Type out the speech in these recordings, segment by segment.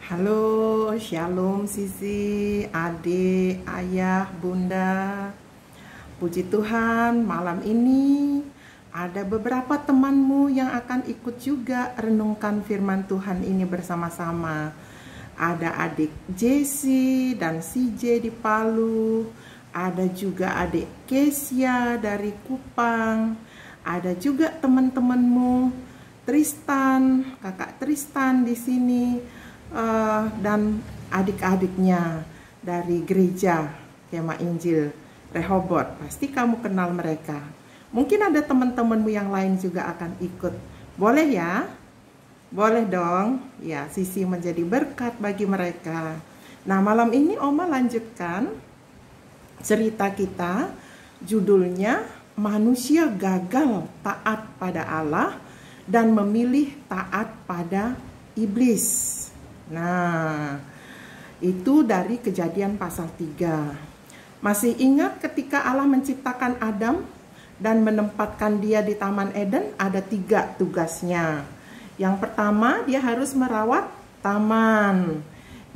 Halo, Shalom Sisi, adik, ayah, bunda. Puji Tuhan, malam ini ada beberapa temanmu yang akan ikut juga renungkan firman Tuhan ini bersama-sama. Ada adik Jesse dan CJ di Palu, ada juga adik Kesia dari Kupang, ada juga teman-temanmu Tristan, kakak Tristan di sini. Dan adik-adiknya dari gereja Kemah Injil Rehoboth. Pasti kamu kenal mereka. Mungkin ada teman-temanmu yang lain juga akan ikut. Boleh ya? Boleh dong. Ya, Sisi menjadi berkat bagi mereka. Nah, malam ini Oma lanjutkan cerita kita. Judulnya Manusia Gagal Taat pada Allah dan Memilih Taat pada Iblis. Nah, itu dari Kejadian pasal 3. Masih ingat ketika Allah menciptakan Adam dan menempatkan dia di Taman Eden? Ada 3 tugasnya. Yang pertama, dia harus merawat taman.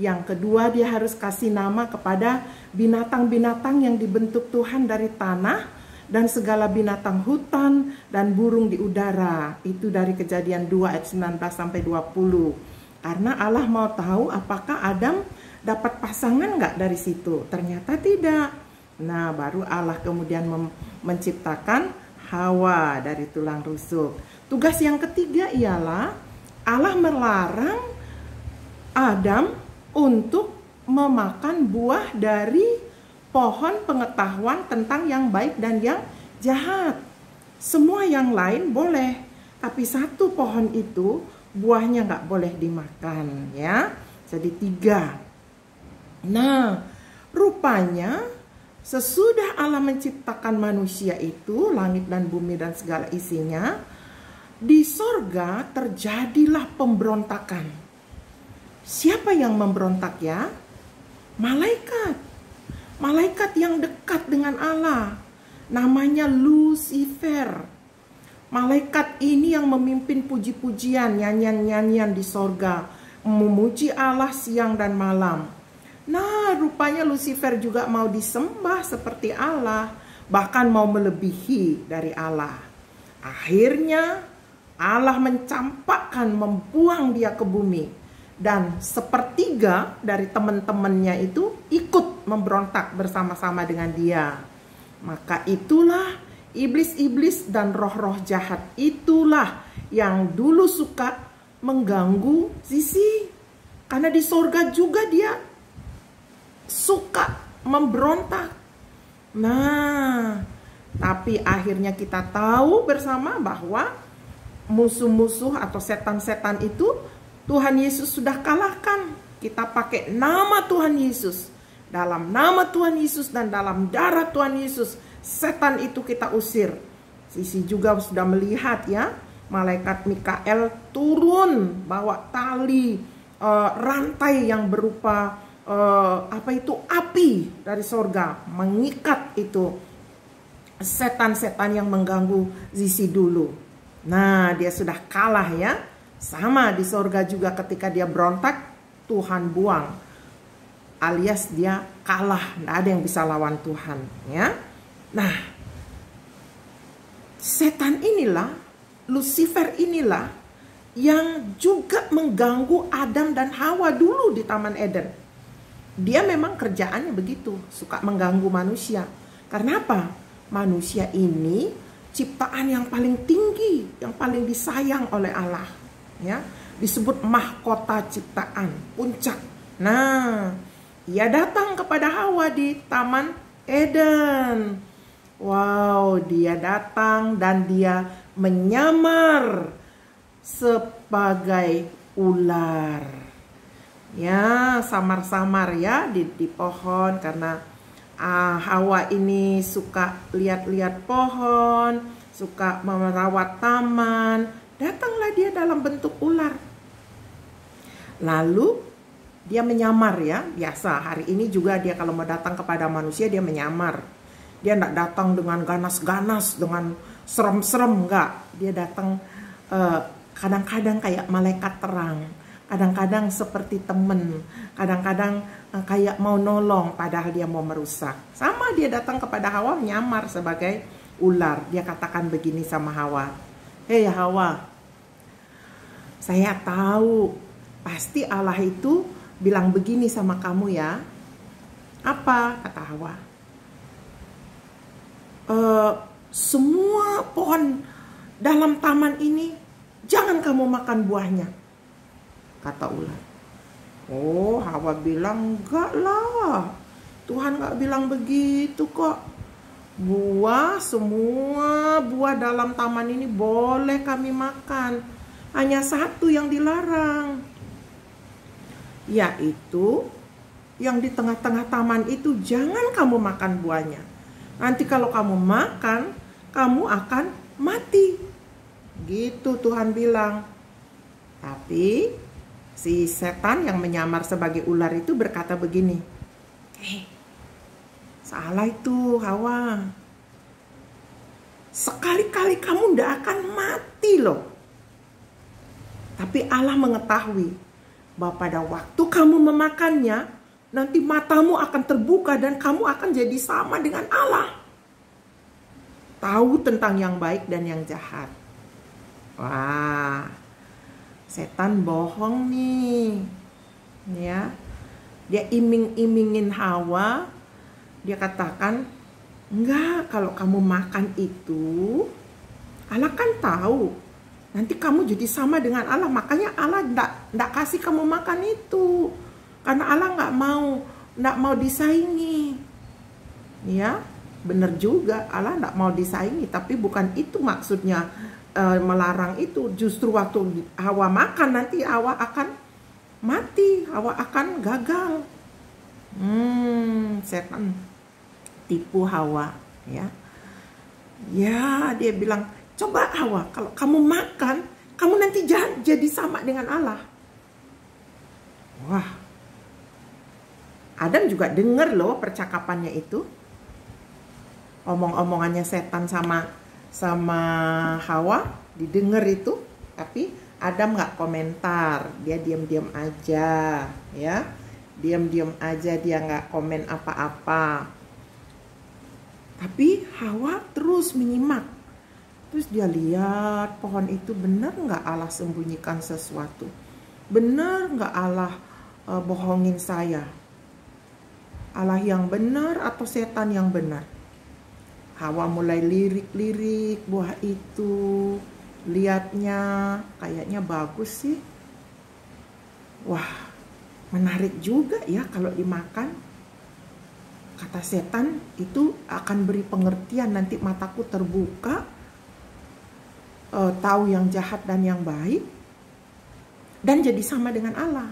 Yang kedua, dia harus kasih nama kepada binatang-binatang yang dibentuk Tuhan dari tanah dan segala binatang hutan dan burung di udara. Itu dari Kejadian 2 ayat 19 sampai 20. Karena Allah mau tahu apakah Adam dapat pasangan nggak dari situ. Ternyata tidak. Nah, baru Allah kemudian menciptakan Hawa dari tulang rusuk. Tugas yang ketiga ialah Allah melarang Adam untuk memakan buah dari pohon pengetahuan tentang yang baik dan yang jahat. Semua yang lain boleh, tapi satu pohon itu buahnya nggak boleh dimakan, ya. Jadi 3. Nah, rupanya sesudah Allah menciptakan manusia itu, langit dan bumi dan segala isinya, di sorga terjadilah pemberontakan. Siapa yang memberontak ya? Malaikat. Malaikat yang dekat dengan Allah. Namanya Lucifer. Malaikat ini yang memimpin puji-pujian, nyanyian-nyanyian di sorga, memuji Allah siang dan malam. Nah, rupanya Lucifer juga mau disembah seperti Allah, bahkan mau melebihi dari Allah. Akhirnya Allah mencampakkan, membuang dia ke bumi. Dan 1/3 dari teman-temannya itu ikut memberontak bersama-sama dengan dia. Maka itulah iblis-iblis dan roh-roh jahat itulah yang dulu suka mengganggu Sisi. Karena di sorga juga dia suka memberontak. Nah, tapi akhirnya kita tahu bersama bahwa musuh-musuh atau setan-setan itu Tuhan Yesus sudah kalahkan. Kita pakai nama Tuhan Yesus. Dalam nama Tuhan Yesus dan dalam darah Tuhan Yesus, setan itu kita usir. Sisi juga sudah melihat ya, malaikat Mikael turun bawa tali rantai yang berupa api dari sorga, mengikat itu setan-setan yang mengganggu Sisi dulu. Nah, dia sudah kalah ya. Sama di sorga juga ketika dia berontak, Tuhan buang. Alias dia kalah, tidak ada yang bisa lawan Tuhan ya. Nah, setan inilah, Lucifer inilah yang juga mengganggu Adam dan Hawa dulu di Taman Eden. Dia memang kerjaannya begitu, suka mengganggu manusia. Karena apa? Manusia ini ciptaan yang paling tinggi, yang paling disayang oleh Allah, ya. Disebut mahkota ciptaan, puncak. Nah, ia datang kepada Hawa di Taman Eden. Wow, dia datang dan dia menyamar sebagai ular. Ya, samar-samar ya di pohon karena Hawa ini suka lihat-lihat pohon, suka merawat taman. Datanglah dia dalam bentuk ular. Lalu dia menyamar ya, biasa hari ini juga dia kalau mau datang kepada manusia dia menyamar. Dia tidak datang dengan ganas-ganas, dengan serem-serem, enggak. Dia datang kadang-kadang kayak malaikat terang. Kadang-kadang seperti temen, kadang-kadang kayak mau nolong padahal dia mau merusak. Sama dia datang kepada Hawa menyamar sebagai ular. Dia katakan begini sama Hawa, "Hei Hawa, saya tahu pasti Allah itu bilang begini sama kamu ya." "Apa?" kata Hawa. "Semua pohon dalam taman ini jangan kamu makan buahnya," kata ular. Oh, Hawa bilang, "Enggak lah, Tuhan gak bilang begitu kok. Semua buah dalam taman ini boleh kami makan. Hanya satu yang dilarang, yaitu yang di tengah-tengah taman itu jangan kamu makan buahnya. Nanti kalau kamu makan, kamu akan mati." Gitu Tuhan bilang. Tapi si setan yang menyamar sebagai ular itu berkata begini, "Salah itu Hawa. Sekali-kali kamu tidak akan mati loh. Tapi Allah mengetahui bahwa pada waktu kamu memakannya, nanti matamu akan terbuka dan kamu akan jadi sama dengan Allah. Tahu tentang yang baik dan yang jahat." Wah, setan bohong nih. Ya. Dia iming-imingin Hawa. Dia katakan, "Enggak, kalau kamu makan itu, Allah kan tahu. Nanti kamu jadi sama dengan Allah. Makanya Allah enggak kasih kamu makan itu. Karena Allah enggak mau disaingi." Ya, benar juga. Allah enggak mau disaingi. Tapi bukan itu maksudnya melarang itu. Justru waktu Hawa makan, nanti Hawa akan mati. Hawa akan gagal. Setan tipu Hawa, ya. Ya, dia bilang, "Coba Hawa, kalau kamu makan, kamu nanti jadi sama dengan Allah." Wah, Adam juga dengar loh percakapannya itu. Omong-omongannya setan sama Hawa didengar itu. Tapi Adam nggak komentar. Dia diam-diam aja, ya. Diam-diam aja, dia nggak komen apa-apa. Tapi Hawa terus menyimak. Terus dia lihat pohon itu, benar nggak Allah sembunyikan sesuatu? Benar nggak Allah bohongin saya? Allah yang benar atau setan yang benar? Hawa mulai lirik-lirik buah itu. Lihatnya kayaknya bagus sih. Wah, menarik juga ya kalau dimakan. Kata setan, itu akan beri pengertian, nanti mataku terbuka, tahu yang jahat dan yang baik, dan jadi sama dengan Allah.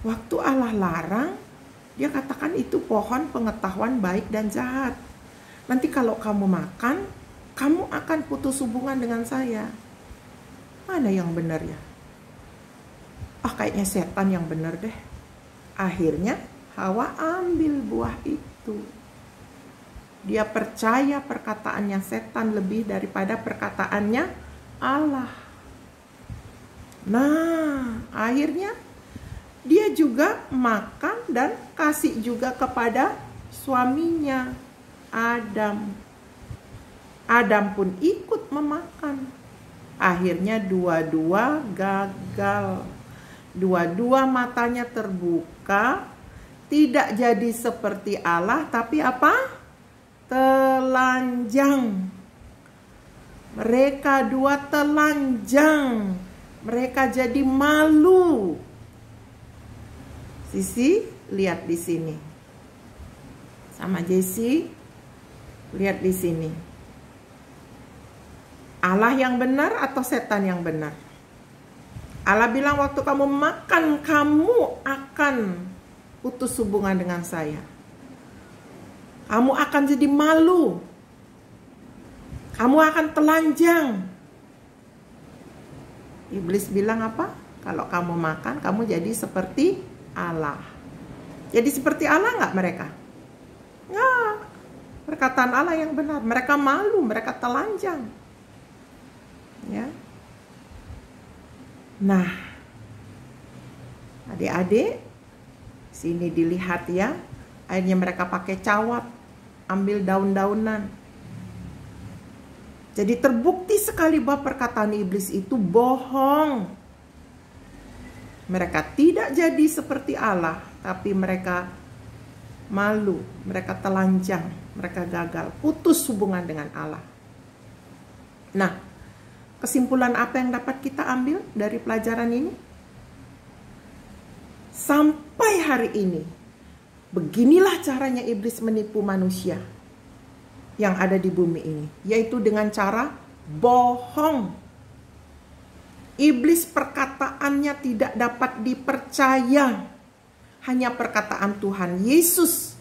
Waktu Allah larang, dia katakan itu pohon pengetahuan baik dan jahat. Nanti kalau kamu makan, kamu akan putus hubungan dengan saya. Mana yang benar ya? Kayaknya setan yang benar deh. Akhirnya Hawa ambil buah itu. Dia percaya perkataannya setan lebih daripada perkataannya Allah. Nah, akhirnya dia juga makan dan kasih juga kepada suaminya, Adam. Adam pun ikut memakan. Akhirnya dua-dua gagal. Dua-dua matanya terbuka. Tidak jadi seperti Allah, tapi apa? Telanjang. Mereka dua telanjang. Mereka jadi malu. Sisi, lihat di sini. Sama Jesse, lihat di sini. Allah yang benar atau setan yang benar? Allah bilang waktu kamu makan, kamu akan putus hubungan dengan saya. Kamu akan jadi malu. Kamu akan telanjang. Iblis bilang apa? Kalau kamu makan, kamu jadi seperti Allah. Jadi seperti Allah nggak mereka? Nggak. Perkataan Allah yang benar. Mereka malu, mereka telanjang. Ya. Nah, Adik-adik, sini dilihat ya. Akhirnya mereka pakai cawat, ambil daun-daunan. Jadi terbukti sekali bahwa perkataan iblis itu bohong. Mereka tidak jadi seperti Allah, tapi mereka malu, mereka telanjang, mereka gagal, putus hubungan dengan Allah. Nah, kesimpulan apa yang dapat kita ambil dari pelajaran ini? Sampai hari ini, beginilah caranya iblis menipu manusia yang ada di bumi ini, yaitu dengan cara bohong. Iblis perkataannya tidak dapat dipercaya. Hanya perkataan Tuhan Yesus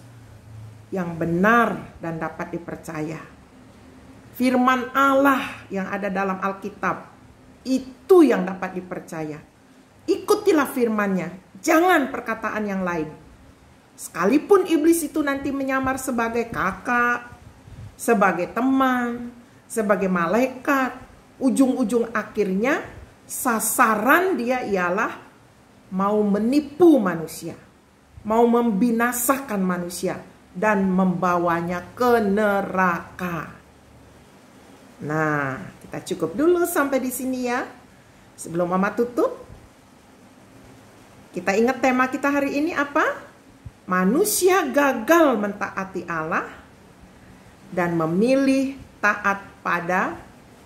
yang benar dan dapat dipercaya. Firman Allah yang ada dalam Alkitab, itu yang dapat dipercaya. Ikutilah firman-Nya, jangan perkataan yang lain. Sekalipun iblis itu nanti menyamar sebagai kakak, sebagai teman, sebagai malaikat, ujung-ujung akhirnya sasaran dia ialah mau menipu manusia, mau membinasakan manusia dan membawanya ke neraka. Nah, kita cukup dulu sampai di sini ya. Sebelum Mama tutup, kita ingat tema kita hari ini apa? Manusia gagal mentaati Allah dan memilih taat pada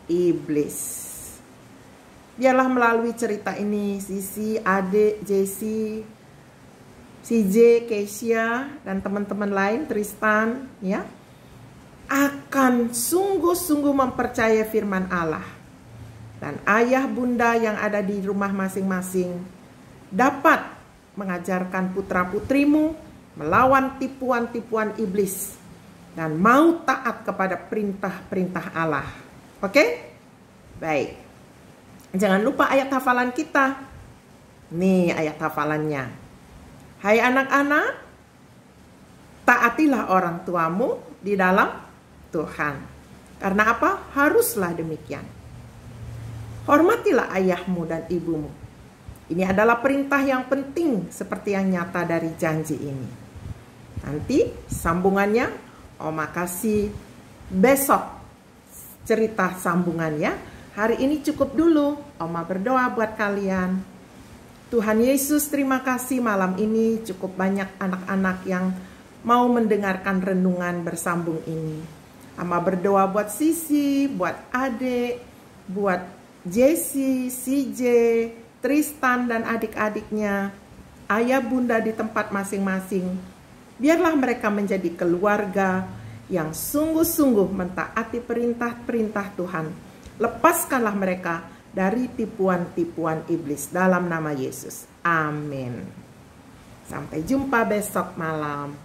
iblis. Biarlah melalui cerita ini Sisi, Adik, Jessie, CJ, Keisha, dan teman-teman lain, Tristan, ya, akan sungguh-sungguh mempercayai firman Allah. Dan ayah bunda yang ada di rumah masing-masing dapat mengajarkan putra-putrimu melawan tipuan-tipuan iblis dan mau taat kepada perintah-perintah Allah. Oke? Baik. Jangan lupa ayat hafalan kita. Nih ayat hafalannya. Hai anak-anak, taatilah orang tuamu di dalam Tuhan. Karena apa? Haruslah demikian. Hormatilah ayahmu dan ibumu. Ini adalah perintah yang penting seperti yang nyata dari janji ini. Nanti sambungannya Oma kasih besok cerita sambungannya. Hari ini cukup dulu. Oma berdoa buat kalian. Tuhan Yesus, terima kasih malam ini cukup banyak anak-anak yang mau mendengarkan renungan bersambung ini. Oma berdoa buat Sisi, buat Adik, buat Jessie, CJ, Tristan dan adik-adiknya, ayah bunda di tempat masing-masing. Biarlah mereka menjadi keluarga yang sungguh-sungguh mentaati perintah-perintah Tuhan. Lepaskanlah mereka dari tipuan-tipuan iblis dalam nama Yesus. Amin. Sampai jumpa besok malam.